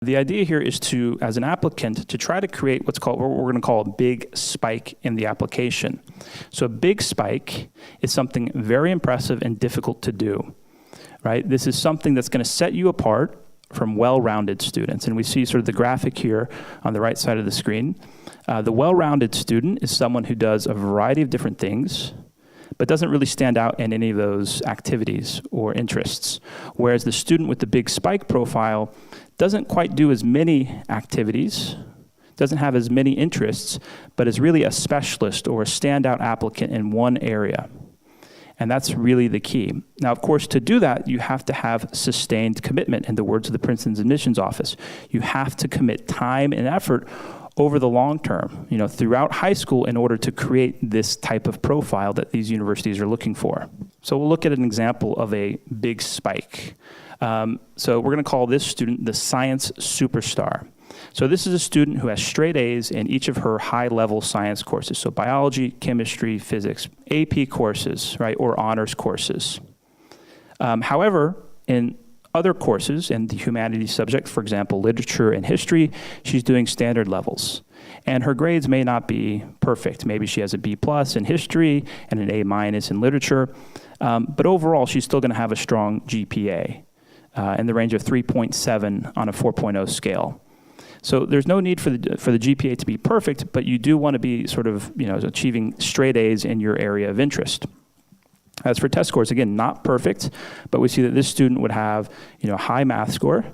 The idea here is to, as an applicant, to try to create what we're going to call a big spike in the application. So a big spike is something very impressive and difficult to do, right? This is something that's going to set you apart from well-rounded students. And we see sort of the graphic here on the right side of the screen. The well-rounded student is someone who does a variety of different things, but doesn't really stand out in any of those activities or interests. Whereas the student with the big spike profile doesn't quite do as many activities, doesn't have as many interests, but is really a specialist or a standout applicant in one area. And that's really the key. Now, of course, to do that, you have to have sustained commitment, in the words of the Princeton's admissions office. You have to commit time and effort over the long term, throughout high school, in order to create this type of profile that these universities are looking for. So we'll look at an example of a big spike. So we're going to call this student the science superstar. So this is a student who has straight A's in each of her high-level science courses, so biology, chemistry, physics, AP courses, right, or honors courses. However, in other courses in the humanities subject, for example, literature and history, she's doing standard levels. And her grades may not be perfect. Maybe she has a B+ in history and an A- in literature. But overall, she's still going to have a strong GPA in the range of 3.7 on a 4.0 scale. So there's no need for the GPA to be perfect, but you do want to be sort of achieving straight A's in your area of interest. As for test scores, again, not perfect, but we see that this student would have a high math score,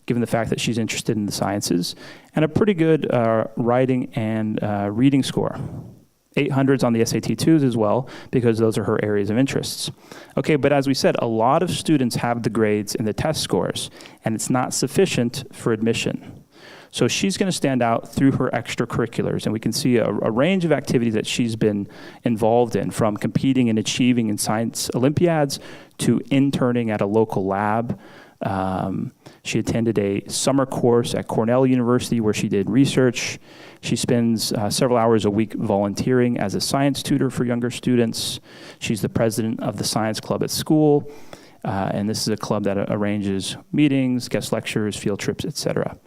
given the fact that she's interested in the sciences, and a pretty good writing and reading score. 800s on the SAT2s as well, because those are her areas of interests. Okay, but as we said, a lot of students have the grades and the test scores, and it's not sufficient for admission. So she's going to stand out through her extracurriculars, and we can see a range of activities that she's been involved in, from competing and achieving in science Olympiads to interning at a local lab. She attended a summer course at Cornell University where she did research. She spends several hours a week volunteering as a science tutor for younger students. She's the president of the science club at school, and this is a club that arranges meetings, guest lectures, field trips, etc.